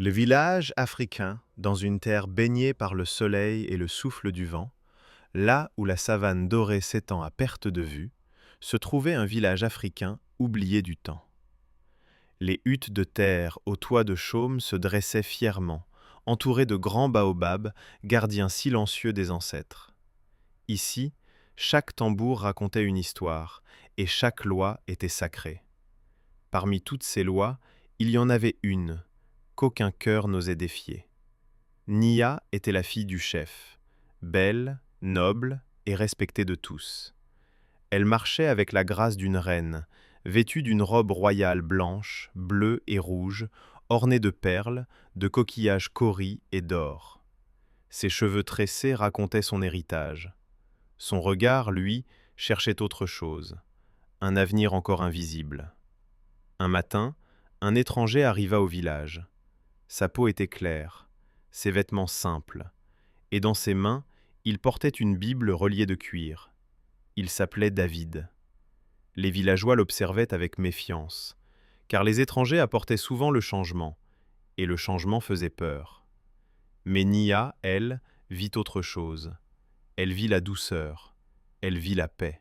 Le village africain, dans une terre baignée par le soleil et le souffle du vent, là où la savane dorée s'étend à perte de vue, se trouvait un village africain oublié du temps. Les huttes de terre aux toits de chaume se dressaient fièrement, entourées de grands baobabs, gardiens silencieux des ancêtres. Ici, chaque tambour racontait une histoire, et chaque loi était sacrée. Parmi toutes ces lois, il y en avait une qu'aucun cœur n'osait défier. Nia était la fille du chef, belle, noble et respectée de tous. Elle marchait avec la grâce d'une reine, vêtue d'une robe royale blanche, bleue et rouge, ornée de perles, de coquillages cauris et d'or. Ses cheveux tressés racontaient son héritage. Son regard, lui, cherchait autre chose, un avenir encore invisible. Un matin, un étranger arriva au village. Sa peau était claire, ses vêtements simples, et dans ses mains, il portait une Bible reliée de cuir. Il s'appelait David. Les villageois l'observaient avec méfiance, car les étrangers apportaient souvent le changement, et le changement faisait peur. Mais Nia, elle, vit autre chose. Elle vit la douceur, elle vit la paix.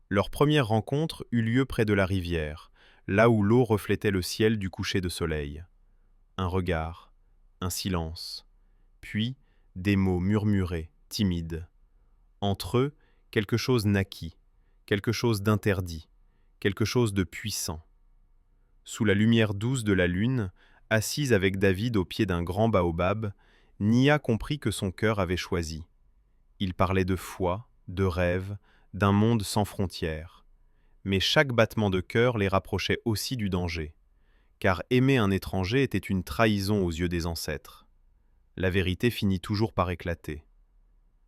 Leur première rencontre eut lieu près de la rivière, là où l'eau reflétait le ciel du coucher de soleil. Un regard, un silence, puis des mots murmurés, timides. Entre eux, quelque chose naquit, quelque chose d'interdit, quelque chose de puissant. Sous la lumière douce de la lune, assise avec David au pied d'un grand baobab, Nia comprit que son cœur avait choisi. Il parlait de foi, de rêve, d'un monde sans frontières. Mais chaque battement de cœur les rapprochait aussi du danger, car aimer un étranger était une trahison aux yeux des ancêtres. La vérité finit toujours par éclater.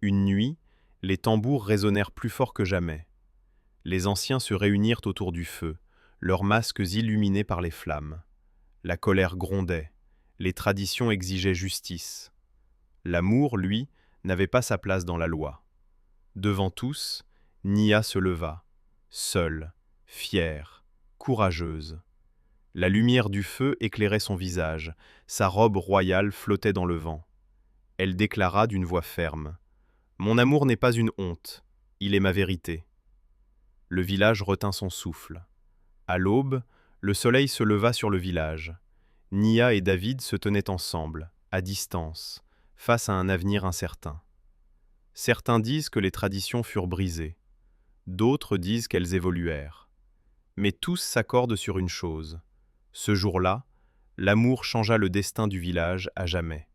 Une nuit, les tambours résonnèrent plus fort que jamais. Les anciens se réunirent autour du feu, leurs masques illuminés par les flammes. La colère grondait, les traditions exigeaient justice. L'amour, lui, n'avait pas sa place dans la loi. Devant tous, Nia se leva, seule, fière, courageuse. La lumière du feu éclairait son visage, sa robe royale flottait dans le vent. Elle déclara d'une voix ferme : « Mon amour n'est pas une honte, il est ma vérité. » Le village retint son souffle. À l'aube, le soleil se leva sur le village. Nia et David se tenaient ensemble, à distance, face à un avenir incertain. Certains disent que les traditions furent brisées, d'autres disent qu'elles évoluèrent. Mais tous s'accordent sur une chose. Ce jour-là, l'amour changea le destin du village à jamais.